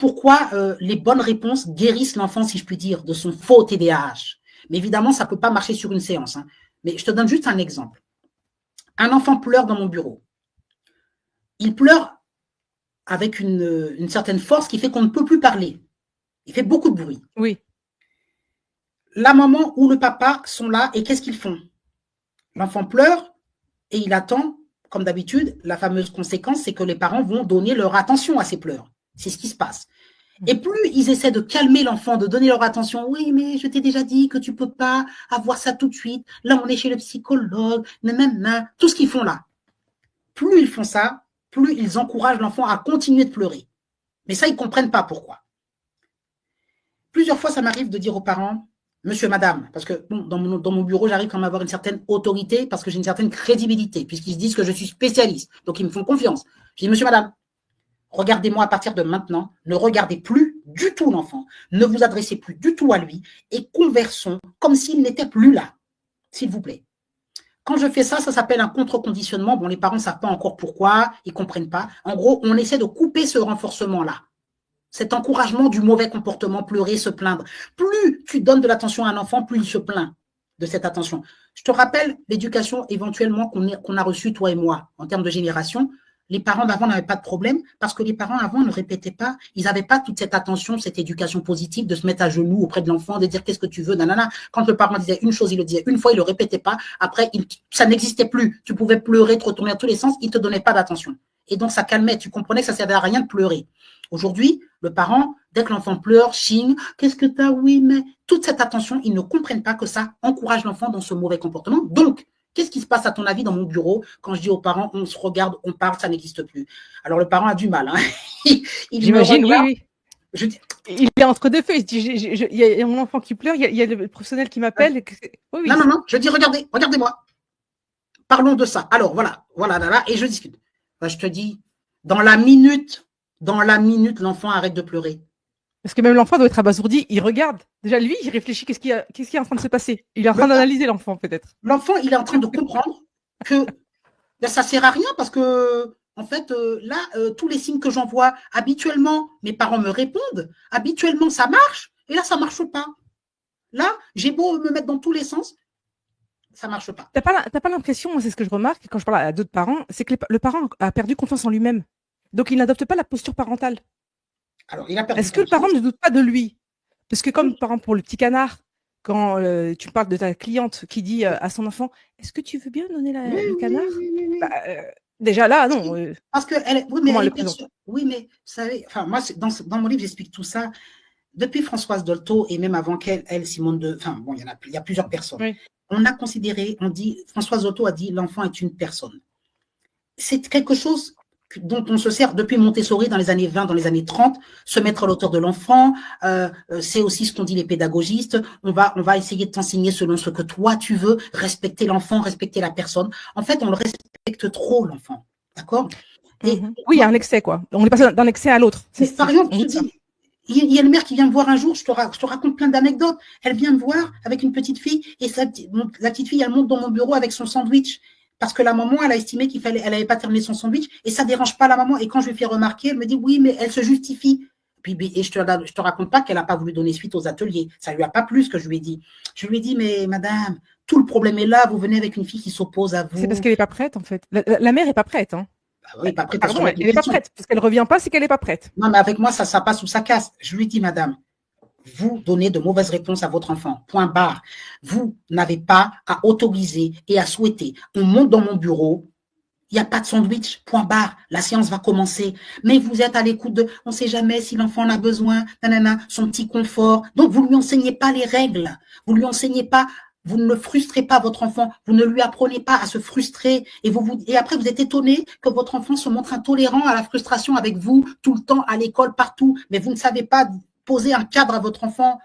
pourquoi les bonnes réponses guérissent l'enfant, si je puis dire, de son faux TDAH. Mais évidemment, ça ne peut pas marcher sur une séance. Hein. Mais je te donne juste un exemple. Un enfant pleure dans mon bureau. Il pleure avec une certaine force qui fait qu'on ne peut plus parler. Il fait beaucoup de bruit. Oui. La maman ou le papa sont là et qu'est-ce qu'ils font? L'enfant pleure et il attend, comme d'habitude, la fameuse conséquence, c'est que les parents vont donner leur attention à ses pleurs. C'est ce qui se passe. Et plus ils essaient de calmer l'enfant, de donner leur attention, oui, mais je t'ai déjà dit que tu peux pas avoir ça tout de suite. Là, on est chez le psychologue, tout ce qu'ils font là. Plus ils font ça, plus ils encouragent l'enfant à continuer de pleurer. Mais ça, ils ne comprennent pas pourquoi. Plusieurs fois, ça m'arrive de dire aux parents, monsieur, madame, parce que bon, dans mon bureau, j'arrive quand même à avoir une certaine autorité parce que j'ai une certaine crédibilité, puisqu'ils se disent que je suis spécialiste. Donc, ils me font confiance. Je dis, monsieur, madame, regardez-moi à partir de maintenant, ne regardez plus du tout l'enfant, ne vous adressez plus du tout à lui et conversons comme s'il n'était plus là, s'il vous plaît. Quand je fais ça, ça s'appelle un contre-conditionnement. Bon, les parents ne savent pas encore pourquoi, ils ne comprennent pas. En gros, on essaie de couper ce renforcement-là. Cet encouragement du mauvais comportement, pleurer, se plaindre. Plus tu donnes de l'attention à un enfant, plus il se plaint de cette attention. Je te rappelle l'éducation éventuellement qu'on a reçue, toi et moi, en termes de génération. Les parents d'avant n'avaient pas de problème parce que les parents avant ne répétaient pas. Ils n'avaient pas toute cette attention, cette éducation positive de se mettre à genoux auprès de l'enfant, de dire qu'est-ce que tu veux, nanana. Quand le parent disait une chose, il le disait une fois, il ne le répétait pas. Après, ça n'existait plus. Tu pouvais pleurer, te retourner à tous les sens, il ne te donnait pas d'attention. Et donc, ça calmait. Tu comprenais que ça ne servait à rien de pleurer. Aujourd'hui, le parent, dès que l'enfant pleure, chigne, qu'est-ce que tu as? Oui, mais toute cette attention, ils ne comprennent pas que ça encourage l'enfant dans ce mauvais comportement. Donc, qu'est-ce qui se passe à ton avis dans mon bureau quand je dis aux parents, on se regarde, on parle, ça n'existe plus? Alors, le parent a du mal. Hein. J'imagine, oui. Il est entre deux feux. Il se dit, il y a mon enfant qui pleure, il y a le professionnel qui m'appelle. Oui. Non. Je dis, regardez-moi. Parlons de ça. Alors, voilà, et je discute. Je te dis, dans la minute, l'enfant arrête de pleurer. Parce que même l'enfant doit être abasourdi, il regarde. Déjà, lui, il réfléchit, qu'est-ce qui est en train de se passer? Il est en train d'analyser l'enfant, peut-être. L'enfant, il est en train de comprendre que ça ne sert à rien parce que, en fait, tous les signes que j'envoie, habituellement, mes parents me répondent. Habituellement, ça marche. Et là, ça ne marche pas. Là, j'ai beau me mettre dans tous les sens, ça ne marche pas. T'as pas l'impression, c'est ce que je remarque quand je parle à d'autres parents, c'est que le parent a perdu confiance en lui-même. Donc, il n'adopte pas la posture parentale. Alors, il a perdu Est-ce que le parent ne doute pas de lui? Parce que comme, par exemple, pour le petit canard, quand tu parles de ta cliente qui dit à son enfant, est-ce que tu veux bien donner le canard? Déjà là, non. Parce que oui, mais vous savez, enfin, moi, dans mon livre, j'explique tout ça. Depuis Françoise Dolto et même avant qu'elle, Simone de, enfin, bon, il y a plusieurs personnes. Oui. On a considéré, Françoise Dolto a dit, l'enfant est une personne. C'est quelque chose dont on se sert depuis Montessori dans les années 20, dans les années 30, se mettre à l'auteur de l'enfant, c'est aussi ce qu'ont dit les pédagogistes, on va essayer de t'enseigner selon ce que toi tu veux, respecter l'enfant, respecter la personne. En fait, on le respecte trop, l'enfant, d'accord? Oui, il y a un excès, quoi. On est passé d'un excès à l'autre. Par exemple, je dis, il y a une mère qui vient me voir un jour, je te raconte plein d'anecdotes, elle vient me voir avec une petite fille, et la petite fille, elle monte dans mon bureau avec son sandwich, parce que la maman, elle a estimé elle n'avait pas terminé son sandwich, et ça ne dérange pas la maman. Et quand je lui fais remarquer, elle me dit, oui, mais elle se justifie. Et je te raconte pas qu'elle n'a pas voulu donner suite aux ateliers. Ça ne lui a pas plu ce que je lui ai dit. Je lui ai dit, mais madame, tout le problème est là, vous venez avec une fille qui s'oppose à vous. C'est parce qu'elle n'est pas prête, en fait. La mère n'est pas prête, hein. Oui, pas prête. Pardon, elle n'est pas prête. Parce qu'elle ne revient pas, c'est qu'elle n'est pas prête. Non, mais avec moi, ça passe ou ça casse. Je lui dis, madame, vous donnez de mauvaises réponses à votre enfant. Point barre. Vous n'avez pas à autoriser et à souhaiter. On monte dans mon bureau, il n'y a pas de sandwich, point barre. La séance va commencer. Mais vous êtes à l'écoute de, on ne sait jamais si l'enfant en a besoin, nanana, son petit confort. Donc, vous ne lui enseignez pas les règles. Vous ne lui enseignez pas, vous ne le frustrez pas, votre enfant. Vous ne lui apprenez pas à se frustrer. Et après, vous êtes étonné que votre enfant se montre intolérant à la frustration avec vous, tout le temps, à l'école, partout. Mais vous ne savez pas poser un cadre à votre enfant.